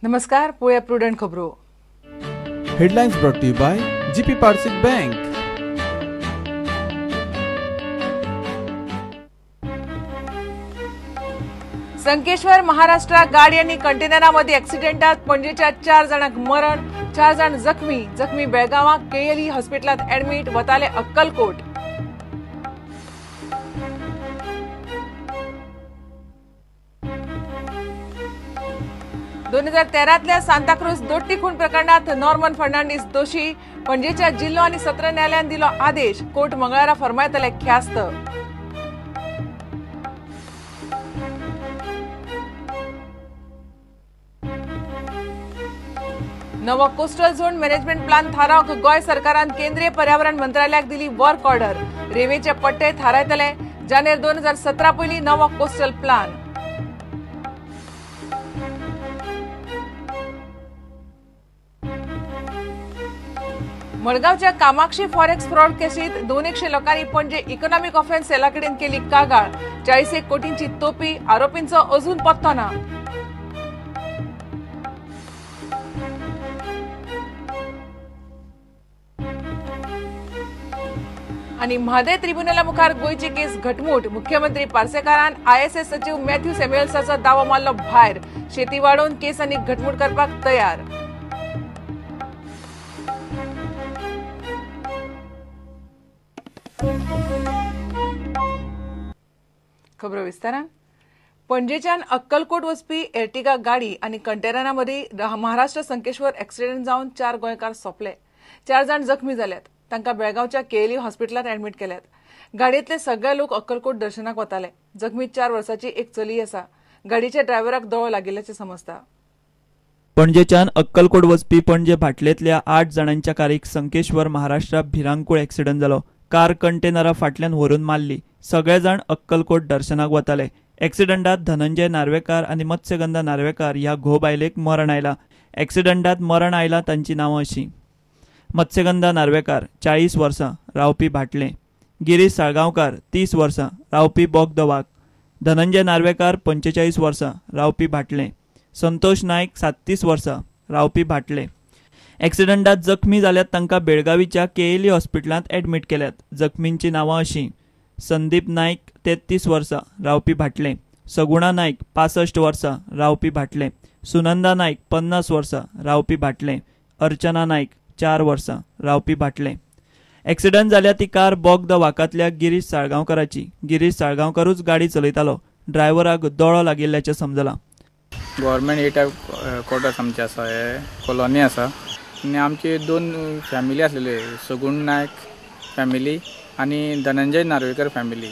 नमस्कार, पोया प्रुडंट खबरो. Headlines brought to you by GP Parsik Bank. Sankeshwar Maharashtra गाडी आणि कंटेनरामध्ये ऍक्सिडेंटात पणजेच्या 4 जणांक मरण, 4 जण जखमी बेळगावां केएलई हॉस्पिटलात ऍडमिट, वताले अक्कलकोट. दोन 2013 सांताक्रूज दोट्टी खून प्रकरणात नॉर्मन फर्नांडीस दोषी, पणजेच्या जिल्हो आणि सत्र न्यायालयान दिलो आदेश. कोर्ट मंगळारा फरमायतले ख्यास्त. नवो कोस्टल झोन मॅनेजमेंट प्लान थारावक गोय सरकारान केंद्रीय पर्यावरण मंत्रालयाक दिली वर्क ऑर्डर. रेवेचे पट्टे थारायतले. जानेर 2017 पयलीं नवो कोस्टल प्लान. मडगावच्या कामाक्षी फॉरेक्स फ्रॉड केसीत 200 लोकांनी पणजे इकॉनॉमिक ऑफेन्स सेलाकडेन केली कागाळ. 40 कोटींची तोपी, आरोपींचो अजून पत्तो ना. आणि म्हादय ट्रिब्युनला मुखार गोयची केस घटमूट. मुख्यमंत्री पार्सेकारान आयएसएस सचिव मॅथ्यू सॅम्युएल्साचो दावो मारलो भायर. शेती वाडोवन केस आनी घटमूट करपाक तयार. खबरो विस्तारान. पणजेच्यान अक्कलकोट वचपी एर्टिगा गाडी आणि कंटेनरामध्ये महाराष्ट्र संकेश्वर ऍक्सिडेंट जावन 4 गोंयकार सोंपले. 4 जण जखमी जाल्यात. तांकां बेळगांवच्या केएलई हॉस्पिटलात ऍडमिट केल्यात. गाडयेंतले सगळे लोक अक्कलकोट दर्शनाक वताले. जखमी 4 वर्सांची एक चली आसा. गाडीच्या ड्रायव्हराक दोळो लागिल्ल्याचे समजता. पणजेच्यान अक्कलकोट वचपी पणजे भाटलेंतल्या 8 जणांच्या कारयक संकेश्वर महाराष्ट्र भिरांकूळ ऍक्सिडेंट जालो. कार कंटेनरा फाटल्यान व्हरून मारली. सगळे जाण अक्कलकोट दर्शनाक वताले. ऍक्सिडेंटात धनंजय नार्वेकार आणि मत्स्यगंधा नार्वेकार ह्या घोव बायलेक मरण आयला. ऍक्सिडेंटात मरण आयला तांची नांवां अशीं: मत्स्यगंधा नार्वेकार 40 वर्सां, रावपी भाटले. गिरीश साळगांवकार 30 वर्सां, रावपी बोगदवाग. धनंजय नार्वेकार 45 वर्सां, रावपी भाटले. संतोष नायक 37 वर्सां, रावपी भाटले. ऍक्सिडेंटात जखमी जाल्यात तांकां बेळगावीच्या केएलई हॉस्पिटलांत ऍडमिट केल्यात. जखमींची नांवां अशीं: संदीप नायक 33 वर्सां, रावपी भाटले. सगुणा नायक 65 वर्सां, रावपी भाटले. सुनंदा नायक 50 वर्सां, रावपी भाटले. अर्चना नायक 4 वर्सां, रावपी भाटले. ऍक्सिडेंट जाल्या ती कार बोगदा वाकातल्या गिरीश साळगांवकाराची. गिरीश साळगांवकारूच गाडी चलयतालो. ड्रायव्हराक दोळो लागिल्ल्याचें समजलां. गव्हर्मेंट ए टायप क्वॉर्टर्स आमचे आसा, हे कॉलनी आसा आनी आमचे 2 फॅमिली आसलेले, सगुण नायक फॅमिली आनी धनंजय नार्वेकर फॅमिली.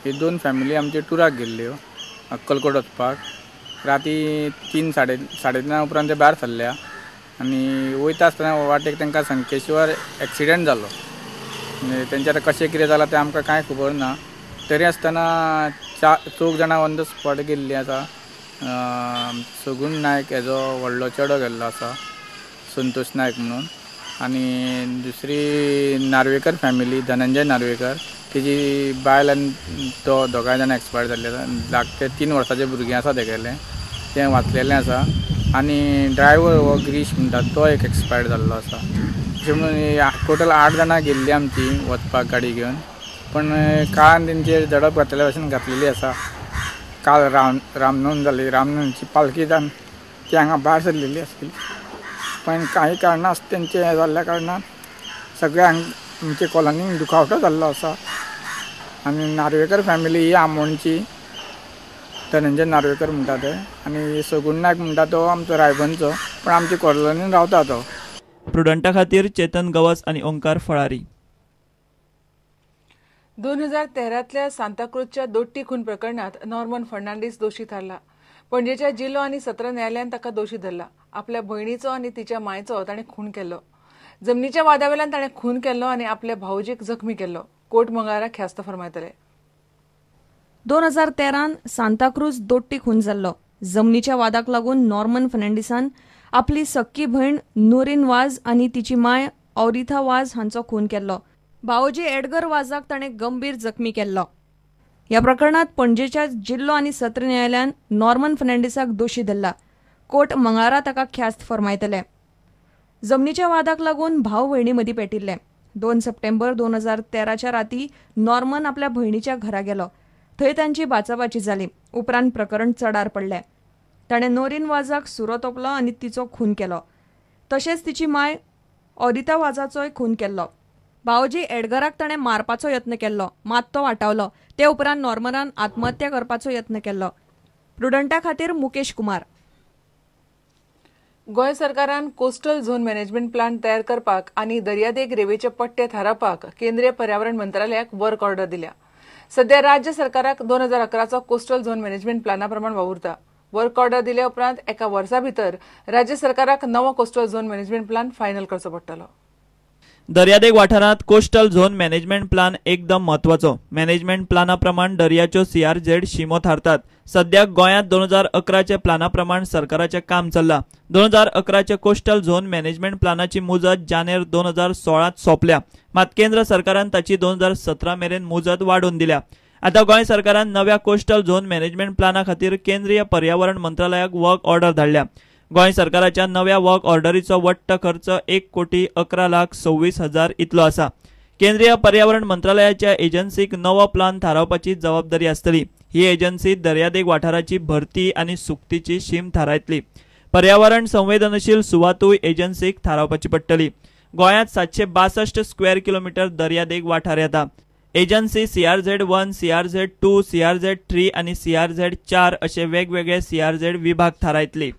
हे 2 फॅमिली आमचे टुराक गेल्ल्यो अक्कलकोट वचपाक. राती 3-3:30 उपरांत ते भायर सरल्या आनी वयता आसतना वाटेक तांकां संकेश्वर ऍक्सिडेंट जालो. तेंचे आतां कशें कितें जालां तें आमकां कांय खबर ना. तरी आसतना 4 जाणां ऑन द स्पॉट गेल्लीं आसा. सगुण नायक हेजो व्हडलो चेडो गेल्लो आसा, संतोष नायक म्हणून. आनी दुसरी नार्वेकर फॅमिली, धनंजय नार्वेकर, तेजी बायल आनी तो दोगांय जाण एक्सपायर जाल्ले. धाकटे 3 वर्साचे भुरगें आसा तेगेलें, तें वाचलेलें आसा. आनी ड्रायव्हर हो गिरीश म्हणटा तो एक एक्सपायर जाल्लो आसा. अशें म्हणून टोटल 8 जाणां गेल्लीं आमची वचपाक गाडी घेवन. पण काळान तेंचेर झडप घातलेल्या भशेन घातलेली आसा. काल रामनवमी जाली. रामनवमीची पालखी जावन ती हांगा भायर सरलेली आसली. पण काही कारणां तेंचे हें जाल्ल्या कारणान सगळ्यांक आमचे कॉलनीक दुखावटो जाल्लो आसा. आनी नार्वेकर फॅमिली ही आमोणची, धनंजय नार्वेकर म्हणटा ते, आनी सगुण नायक म्हणटा तो आमचो रायबंदचो, पण आमचे कॉलनीन रावता तो. प्रुडंटा खातीर चेतन गवस आनी ओंकार फळारी. 2013 सांताक्रूजच्या दोट्टी खून प्रकरणात नॉर्मन फर्नांडीस दोषी थारला. पणजेच्या जिल्हो आणि सत्र न्यायालयान ताका दोषी धरला. आपल्या भयणीचो आणि तिच्या मायचो ताणें खून केल्लो. जमनीच्या वादावेल्यान ताणें खून केल्लो आणि आपल्या भावजीक जखमी केल्लो. कोर्ट मंगळारा ख्यास्त फरमायतले. 2013 सांताक्रूज दोट्टी खून जाल्लो. जमनीच्या वादाक लागून नॉर्मन फर्नांडीसान आपली सक्की भयण नोरीन वाज आनी तिची माय औरिथा वाज हांचो खून केल्लो. भावोजी एडगर वाजाक ताणें गंभीर जखमी केल्लो. ह्या प्रकरणात पणजेच्या जिल्हो आनी सत्र न्यायालयान नॉर्मन फर्नांडीसाक दोशी धरला. कोर्ट मंगळारा ताका ख्यास्त फरमायतले. जमनीच्या वादाक लागून भाव भयणी मदीं पेटिल्ले. 2 सप्टेंबर 2013च्या राती नॉर्मन आपल्या भयणीच्या घरा गेलो. थंय तांची बाचाबाची जाली. उपरांत प्रकरण चडार पडलें. ताणें नोरीन वाझाक सुरो तोपलो आनी तिचो खून केलो. तशेंच तिची माय ऑरिता वाझाचोय खून केल्लो. भावजी एडगराक ताणें मारपाचो यत्न केल्लो, मात तो वाटावलो. ते उपरांत नॉर्मनान आत्महत्या करपाचो यत्न केल्लो. प्रुडंटा खातीर मुकेश कुमार. गोंय सरकारान कोस्टल झोन मॅनेजमेंट प्लान तयार करपाक आनी दर्यादेग रेवेचे पट्टे थारावपाक केंद्रीय पर्यावरण मंत्रालयाक वर्क ऑर्डर दिल्या. सध्या राज्य सरकाराक 2011चो कोस्टल झोन मॅनेजमेंट प्लाना प्रमाण वावुरता. वर्क ऑर्डर दिल्या उपरांत एका वर्सा भितर राज्य सरकाराक नवो coastal zone management plan final करचो पडटलो. दर्यादेग वाठारांत कोस्टल झोन मॅनेजमेंट प्लान एकदम म्हत्वाचो. मॅनेजमेंट प्लाना प्रमाण दर्याच्यो CRZ शीमो थारतात. सद्याक गोंयांत 2011चे प्लाना प्रमाण सरकाराचें काम चल्लां. 2011चे कोस्टल झोन मॅनेजमेंट प्लानाची मुजत जानेर 2016त सोंपल्या. मात केंद्र सरकारान ताची 2017 मेरेन मुजत वाडोवन दिल्या. आतां गोंय सरकारान नव्या कोस्टल झोन मॅनेजमेंट प्लाना खातीर केंद्रीय पर्यावरण मंत्रालयाक वर्क ऑर्डर धाडल्या. गोंय सरकाराच्या नव्या वर्क ऑर्डरीचो वट्ट खर्च 1,26,26,000 इतलो आसा. केंद्रीय पर्यावरण मंत्रालयाच्या एजन्सीक नवो प्लान थारावपाची जबाबदारी आसतली. ही एजन्सी दर्यादेग वाठाराची भरती आनी सुकतीची शीम थारायतली. पर्यावरण संवेदनशील सुवातूय एजन्सीक थारावपाची पडटली. गोंयांत 762 स्क्वेअर किलोमीटर दर्यादेग वाठार येता. एजन्सी CRZ1, CRZ2, CRZ3 आनी CRZ4 अशे वेगवेगळे CRZ विभाग थारायतली.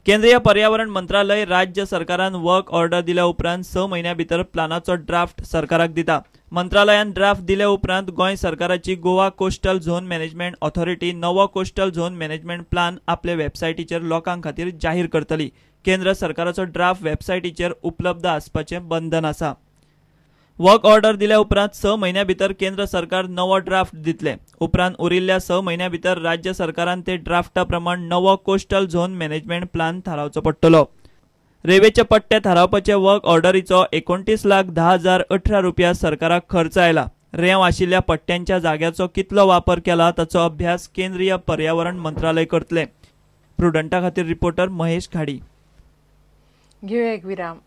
केंद्रीय पर्यावरण मंत्रालय राज्य सरकारान वर्क ऑर्डर दिल्या उपरांत 6 म्हयन्या भितर प्लानाचो ड्राफ्ट सरकाराक दिता. मंत्रालयान ड्राफ्ट दिल्या उपरांत गोंय सरकाराची Goa coastal zone management authority नवो कोस्टल झोन मॅनेजमेंट प्लान आपल्या वेबसायटीचेर लोकां खातीर जाहीर करतली. केंद्र सरकाराचो ड्राफ्ट वेबसायटीचेर उपलब्ध आसपाचें बंधन आसा. वर्क ऑर्डर दिल्या उपरांत 6 म्हयन्या भितर केंद्र सरकार नवो ड्राफ्ट दितले. उपरांत उरिल्ल्या 6 म्हयन्या भितर राज्य सरकारान ते ड्राफ्टा प्रमाण नवो कोस्टल झोन मॅनेजमेंट प्लान थारावचो पडटलो. रेवेचे पट्टे थारावपाचे वर्क ऑर्डरीचो 29,10,018 रुपया सरकाराक खर्च आयला. रेंव आशिल्ल्या पट्ट्यांच्या जाग्याचो कितलो वापर केला ताचो अभ्यास केंद्रीय पर्यावरण मंत्रालय करतले. प्रुडंटा खातीर रिपोर्टर महेश घाडी. घेऊया एक विराम.